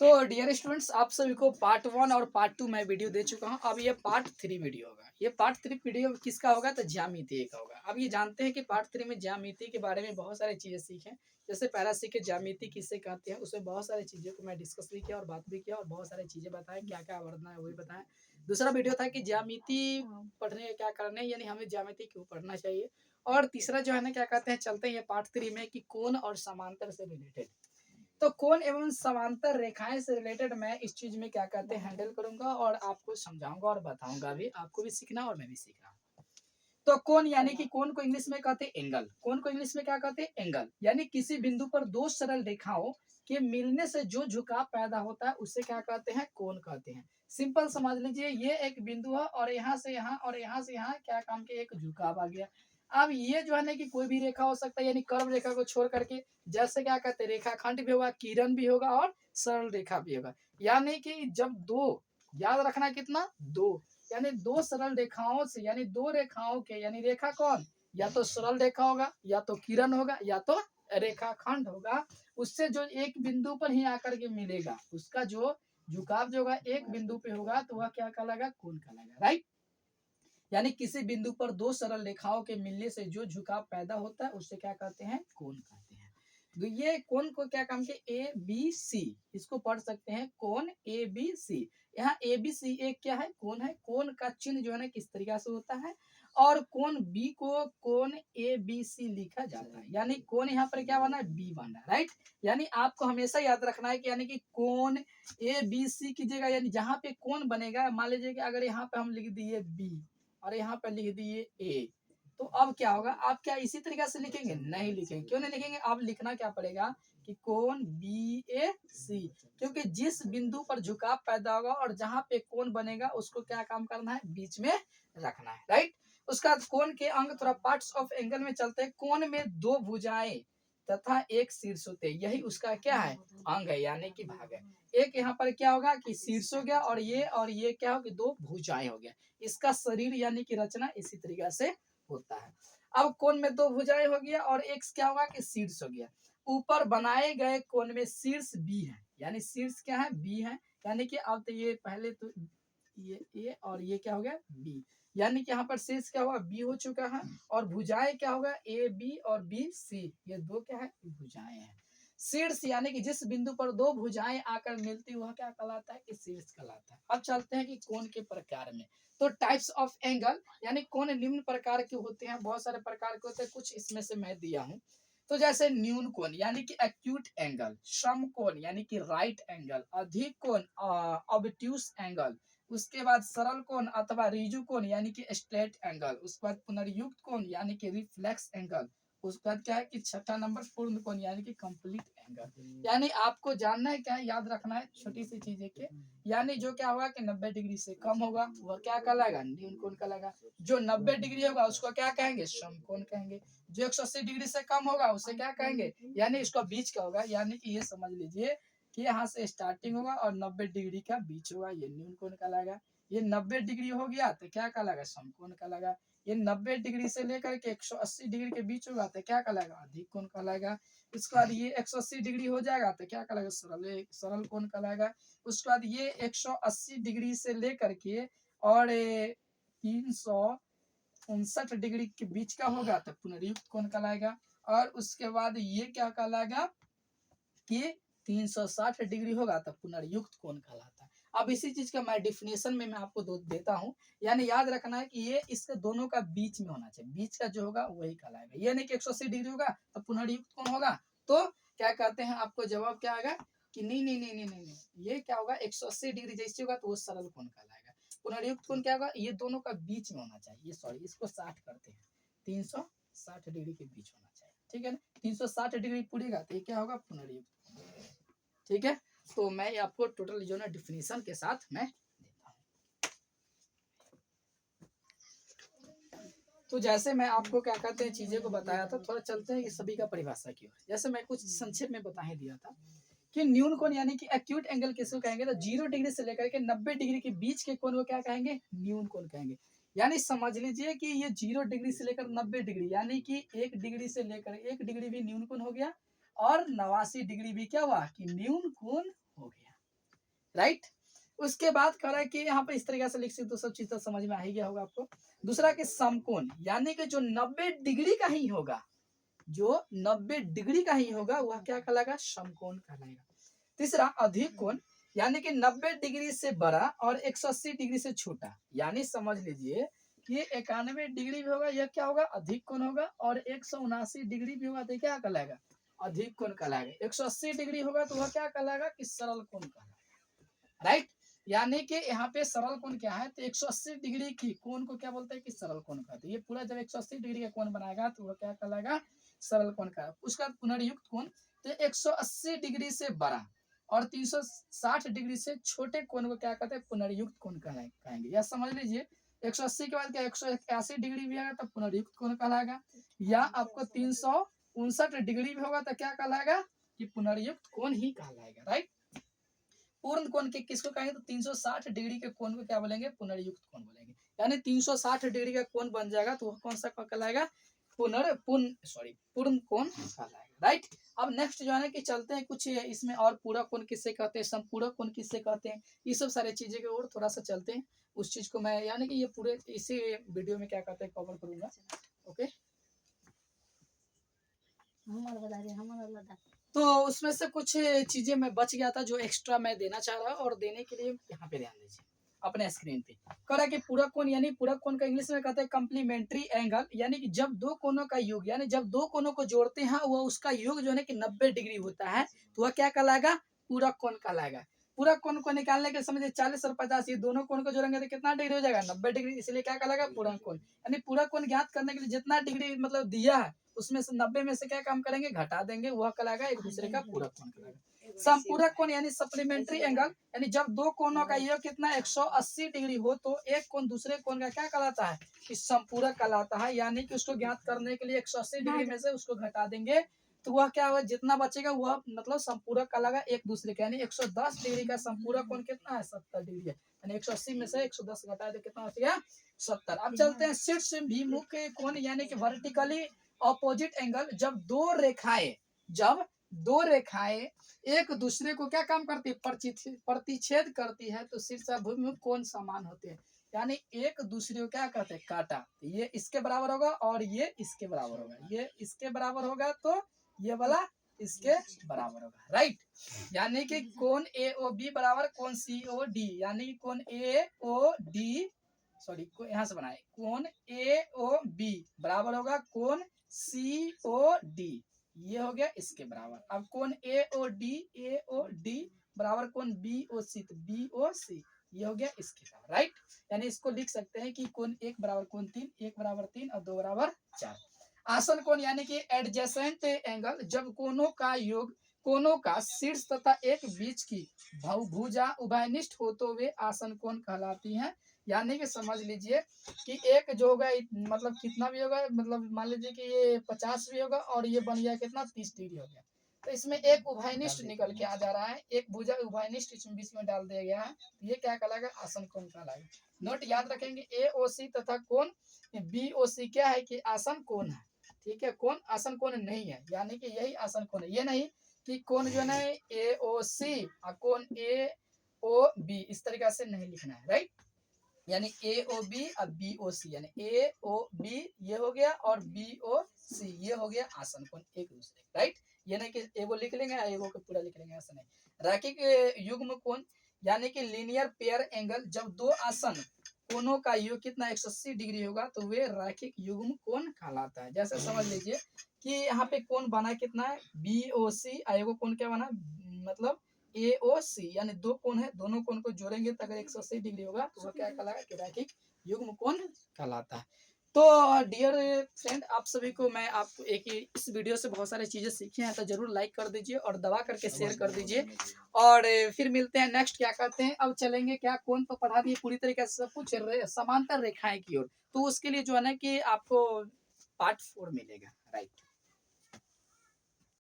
तो dear students, आप सभी को पार्ट 1 और पार्ट 2 मैं वीडियो दे चुका हूं। अब ये पार्ट 3 वीडियो होगा। ये पार्ट 3 वीडियो किसका होगा? तो ज्यामिति का होगा। अब ये जानते हैं कि पार्ट 3 में ज्यामिति के बारे में बहुत सारी चीजें सीखें। जैसे पहला सीखे ज्यामिति किससे कहते हैं, उसमें बहुत सारी चीज़ों को मैं डिस्कस भी किया और बात भी किया और बहुत सारी चीज़ें बताएं, क्या क्या वर्णन है वही बताएं। दूसरा वीडियो था कि ज्यामिति पढ़ने का क्या करना है, यानी हमें ज्यामिति क्यों पढ़ना चाहिए। और तीसरा जो है ना, क्या कहते हैं, चलते हैं ये पार्ट 3 में कि कोण और समांतर से रिलेटेड। तो कोण एवं समांतर रेखाएं से रिलेटेड मैं इस चीज में क्या कहते हैं हैंडल करूंगा और आपको समझाऊंगा और बताऊंगा भी। आपको भी सीखना और मैं भी सीख रहा हूँ। तो कोण यानी कि कोण को इंग्लिश में कहते हैं एंगल। कोण को इंग्लिश में क्या कहते हैं? एंगल। यानी किसी बिंदु पर दो सरल रेखाओं के मिलने से जो झुकाव पैदा होता है उसे क्या कहते हैं? कोण कहते हैं। सिंपल समझ लीजिए, ये एक बिंदु है और यहाँ से यहाँ और यहाँ से यहाँ क्या काम के एक झुकाव आ गया। अब ये जो है ना कि कोई भी रेखा हो सकता है, यानी कर्व रेखा को छोड़ करके, जैसे क्या कहते हैं, रेखाखंड भी होगा, किरण भी होगा और सरल रेखा भी होगा। यानी कि जब दो, याद रखना कितना, दो, यानी दो सरल रेखाओं से, यानी दो रेखाओं के, यानी रेखा कौन, या तो सरल रेखा होगा, या तो किरण होगा, या तो रेखाखंड होगा, उससे जो एक बिंदु पर ही आकर के मिलेगा, उसका जो झुकाव जो होगा एक बिंदु पे होगा, तो वह क्या कहलाएगा? कोण कहलाएगा। राइट। यानी किसी बिंदु पर दो सरल रेखाओं के मिलने से जो झुकाव पैदा होता है उससे क्या कहते हैं? कोण कहते हैं। तो ये कोण को क्या काम के? ए बी सी, इसको पढ़ सकते हैं कोण ए बी सी। यहाँ ए बी सी एक क्या है? कोण है। कोण का चिन्ह जो है ना किस तरीका से होता है, और कोण बी को कोण ए बी सी लिखा जाता है। यानी कोण यहाँ पर क्या बना है? बी बना है। राइट। यानी आपको हमेशा याद रखना है कि यानी कि कोण ए बी सी की जगह, यानी जहाँ पे कोण बनेगा, मान लीजिए कि अगर यहाँ पे हम लिख दिए बी और यहाँ पे लिख दिए ए, तो अब क्या होगा? आप क्या इसी तरीके से लिखेंगे? नहीं लिखेंगे। क्यों नहीं लिखेंगे? अब लिखना क्या पड़ेगा कि कोण बी ए सी, क्योंकि जिस बिंदु पर झुकाव पैदा होगा और जहां पे कोण बनेगा उसको क्या काम करना है? बीच में रखना है। राइट। उसका कोण के अंग, थोड़ा पार्ट्स ऑफ एंगल में चलते हैं। कोण में दो भुजाएं तथा एक शीर्ष होते हैं, यही उसका क्या है? अंग है, यानी कि भाग है। एक यहाँ पर क्या होगा कि शीर्ष हो गया, और ये क्या हो कि दो भुजाएं हो गया। इसका शरीर यानी कि रचना इसी तरीके से होता है। अब कोण में दो भुजाएं हो गया और एक क्या होगा कि शीर्ष हो गया। ऊपर बनाए गए कोण में शीर्ष बी है, यानी शीर्ष क्या है? बी है। यानी कि अब तो ये पहले तो ये ए और ये क्या हो गया? बी। यानी कि यहाँ पर शीर्ष क्या होगा? बी हो चुका है। और भुजाएं क्या होगा? ए बी और बी सी, ये दो क्या है? भुजाएं हैं। शीर्ष यानी कि जिस बिंदु पर दो भुजाएं आकर मिलती वह क्या कहलाता है? कि शीर्ष कहलाता है। अब चलते हैं कि कोण के प्रकार में। तो टाइप्स ऑफ एंगल, यानी कोण निम्न प्रकार के होते हैं, बहुत सारे प्रकार के होते हैं, कुछ इसमें से मैं दिया हूं। तो जैसे न्यून कोण यानी कि एक्यूट एंगल, सम कोण यानी कि राइट एंगल, अधिक कोण ऑब्ट्यूस एंगल, उसके बाद सरल कोण अथवा रिजु कोण यानी कि स्ट्रेट एंगल, उसके बाद पुनर्युक्त कोण यानी कि रिफ्लेक्स एंगल, उसके बाद क्या है कि छठा नंबर पूर्ण कोण यानी कि कंप्लीट एंगल। यानी आपको जानना है क्या है? याद रखना है छोटी सी चीजें के। यानी जो क्या होगा कि 90 डिग्री से कम होगा वह क्या कहलाएगा? न्यून कोण कहलाएगा। जो 90 डिग्री होगा उसको क्या कहेंगे? समकोण कहेंगे। जो 180 डिग्री से कम होगा उसे क्या कहेंगे? यानी इसका बीच का होगा। यानी कि ये समझ लीजिए कि यहाँ से स्टार्टिंग होगा और 90 डिग्री का बीच होगा, ये न्यून कोण कहलाएगा। ये 90 डिग्री हो गया तो क्या कहलाएगा? समकोण कहलाएगा। ये 90 डिग्री से लेकर के 180 डिग्री के बीच होगा तो क्या कहलाएगा? अधिक कोण कहलाएगा। उसके बाद ये 180 डिग्री हो जाएगा तो क्या कहलाएगा? सरल कोण कहलाएगा। उसके बाद ये 180 डिग्री से लेकर के और 359 डिग्री के बीच का होगा तो पुनर्युक्त कोण कहलाएगा। और उसके बाद ये क्या कहलाएगा कि 360 डिग्री होगा तो पुनर्युक्त कोण कहलाता है। अब इसी चीज का मैं डिफिनेशन में मैं आपको देता हूं। यानी याद रखना है कि ये इसके दोनों का बीच में होना चाहिए, बीच का जो होगा वही कहलाएगा। ये नहीं कि 180 डिग्री होगा तो पुनर्युक्त कोण होगा तो क्या कहते हैं, आपको जवाब क्या आएगा कि नहीं नहीं नहीं नहीं नहीं, नहीं। ये क्या होगा? 180 डिग्री जैसे होगा तो वो सरल कोण कहलाएगा। पुनर्युक्त कोण क्या होगा? ये दोनों का बीच में होना चाहिए। सॉरी, इसको 60 करते हैं, 360 डिग्री के बीच होना चाहिए। ठीक है ना? 360 डिग्री पूरेगा तो ये क्या होगा? पुनर्युक्त। ठीक है। तो मैं आपको टोटल जो ना डिफिनेशन के साथ मैं देता हूँ। तो जैसे मैं आपको क्या कहते हैं चीजें को बताया था, थोड़ा चलते हैं कि सभी का परिभाषा की ओर। जैसे मैं कुछ संक्षेप में बता ही दिया था कि न्यून कोण यानी कि एक्यूट एंगल किसको कहेंगे? तो 0 डिग्री से लेकर के 90 डिग्री के बीच के कोण को क्या कहेंगे? न्यून कोण कहेंगे। यानी समझ लीजिए कि ये 0 डिग्री से लेकर 90 डिग्री, यानी कि 1 डिग्री से लेकर 1 डिग्री भी न्यून कोण हो गया और 89 डिग्री भी क्या हुआ कि न्यून कोण हो गया। राइट। उसके बाद कह रहा है कि यहाँ पे इस तरीके से लिख सकते, तो सब चीज तो समझ में आ ही गया होगा आपको। दूसरा कि समकोण, यानी कि जो 90 डिग्री का ही होगा, जो 90 डिग्री का ही होगा वह क्या कहलाएगा, समकोण कहलाएगा। तीसरा अधिक कोण, यानी कि 90 डिग्री से बड़ा और 180 डिग्री से छोटा, यानी समझ लीजिए कि 91 डिग्री भी होगा, यह क्या होगा, अधिक कोण होगा, और 179 डिग्री भी होगा तो क्या कहलाएगा, अधिक कोण कहलाएगा। 180 डिग्री होगा तो वह क्या कहलाएगा कि सरल कोण कहलाएगा, राइट। यानी कि यहाँ पे सरल कोण क्या है, तो 180 डिग्री की कोण को क्या बोलते हैं कि सरल कोण कहते हैं। ये पूरा जब 180 डिग्री का कोण बनाएगा तो वह क्या कहलाएगा, सरल कोण का। उसका पुनर्युक्त कोण, तो 180 डिग्री से बड़ा और 360 डिग्री से छोटे कोण को क्या कहते हैं, पुनर्युक्त कोण कहेंगे। या समझ लीजिए 180 के बाद क्या 181 डिग्री भी आएगा तो पुनर्युक्त कोण कहलाएगा, या आपको 359 डिग्री भी होगा तो क्या कहलाएगा कि पुनर्युक्त कोण ही कहलाएगा, राइट। पूर्ण कोण के किसको कहेंगे, तो 360 डिग्री के कोण को क्या बोलेंगे, पुनर्युक्त कोण बोलेंगे। यानी 360 डिग्री का कोण बन जाएगा तो वह कौन सा कहलाएगा, पूर्ण कोण कहलाएगा, राइट। अब नेक्स्ट जो है ना कि चलते हैं कुछ इसमें, और पूरक कोण किससे कहते हैं, संपूरक कोण किससे कहते हैं, ये सब सारी चीजें की ओर थोड़ा सा चलते हैं। उस चीज को मैं यानी कि ये पूरे इसी वीडियो में क्या कहते हैं कवर करूंगा। ओके, तो उसमें से कुछ चीजें मैं बच गया था जो एक्स्ट्रा मैं देना चाह रहा हूँ, और देने के लिए यहाँ पे ध्यान दीजिए अपने स्क्रीन पे। कह रहा है कि पूरक कोण, यानी पूरक कोण का इंग्लिश में कहते हैं कम्प्लीमेंट्री एंगल, यानी कि जब दो कोणों का योग, यानी जब दो कोणों को जोड़ते हैं वह उसका योग जो है कि 90 डिग्री होता है तो वह क्या कहलाएगा, पूरक कोण कहलाएगा। पूरक कोण को निकालने के समझिए 40 और 50, ये दोनों कोण को जोड़ेंगे तो कितना डिग्री हो जाएगा, 90 डिग्री, इसलिए क्या कहलाएगा, पूरक कोण। यानी पूरक कोण ज्ञात करने के लिए जितना डिग्री मतलब दिया है उसमें से 90 में से क्या काम करेंगे, घटा देंगे, वह कहलाएगा एक दूसरे का पूरक कोण कहलाएगा। संपूरक कोण यानी सप्लीमेंट्री एंगल, यानी जब दो कोणों का योग कितना 180 डिग्री हो तो एक कोण दूसरे कोण का क्या कहलाता है, कि संपूरक कहलाता है। यानी कि उसको ज्ञात करने के लिए 180 डिग्री में से उसको घटा देंगे तो वह क्या होगा, जितना बचेगा वह मतलब संपूरक कहलाएगा एक दूसरे का। यानी 110 डिग्री का संपूरक कोण कितना है, 70 डिग्री है। यानी 180 में से 110 घटाए तो कितना बच गया, 70। अब चलते हैं शीर्ष विमुख कोण, यानी कि वर्टिकली ऑपोजिट एंगल, जब दो रेखाएं एक दूसरे को क्या काम करती है, प्रतिच्छेद करती है तो शीर्षाभिमुख कोण समान होते हैं। यानी एक दूसरे को क्या कहते हैं, काटा, ये इसके बराबर होगा और ये इसके बराबर होगा, ये इसके बराबर होगा तो ये वाला इसके बराबर होगा, राइट। यानी कि कोण ए ओ बी बराबर कोण सी ओ डी, यानी कोण ए ओ डी, सॉरी यहाँ से बनाए, कोण ए ओ बी बराबर होगा कोण सी ओ डी, ये हो गया इसके बराबर। अब कोण ए ओ डी बराबर कोण बी ओ सी, तो बी ओ सी ये हो गया इसके बराबर, राइट। यानी इसको लिख सकते हैं कि कोण एक बराबर कोण तीन, एक बराबर तीन और दो बराबर चार। आसन कोण यानी कि एडजेसेंट एंगल, जब कोणों का योग, कोणों का शीर्ष तथा एक बीच की भुजा उभयनिष्ठ हो तो वे आसन कोण कहलाती हैं। यानी कि समझ लीजिए कि एक जो होगा मतलब कितना भी होगा, मतलब मान लीजिए कि ये 50 भी होगा और ये बन गया कितना 30 डिग्री हो गया, तो इसमें एक उभयनिष्ठ निकल के आ जा रहा है, एक भुजा उभयनिष्ठ इसमें बीच में डाल दिया गया है, ये क्या कहलाएगा, आसन कोण कहलाएगा। नोट याद रखेंगे, ए ओ सी तथा कोण बी ओ सी क्या है कि आसन कोण है, ठीक है, कोण आसन कोण नहीं है, यानी कि यही आसन कोण है। ये नहीं कि कोण जो है ए ओ सी और कोण ए ओ बी इस तरीका से नहीं लिखना है, राइट। यानी ए ओ बी और बी ओ सी, यानी ए ओ बी ये हो गया और बी ओ सी ये हो गया आसन कोण एक दूसरे, राइट। ये नहीं कि एगो लिख लेंगे एगो को पूरा लिख लेंगे, ऐसा नहीं। रैखिक युग्म कोण यानी कि लीनियर पेयर एंगल, जब दो आसन कोणों का योग कितना 180 डिग्री होगा तो वे रैखिक युग्म कोण कहलाता है। जैसे समझ लीजिए कि यहाँ पे कोण बना कितना है, बी ओ सी, एगो कोण क्या बना, मतलब ए ओ सी, यानी दो कोण है, दोनों कोण को जोड़ेंगे तो अगर 180 डिग्री होगा तो वह क्या कहलाएगा कि रैखिक युग्म कोण कहलाता है। तो डियर फ्रेंड, आप सभी को मैं आपको एक ही इस वीडियो से बहुत सारी चीजें सीखी हैं तो जरूर लाइक कर दीजिए और दबा करके शेयर कर दीजिए, और फिर मिलते हैं नेक्स्ट क्या करते हैं। अब चलेंगे क्या, कोण तो पढ़ा दिए पूरी तरीके से सब कुछ, समांतर रेखाएं की ओर, तो उसके लिए जो है ना कि आपको पार्ट 4 मिलेगा, राइट।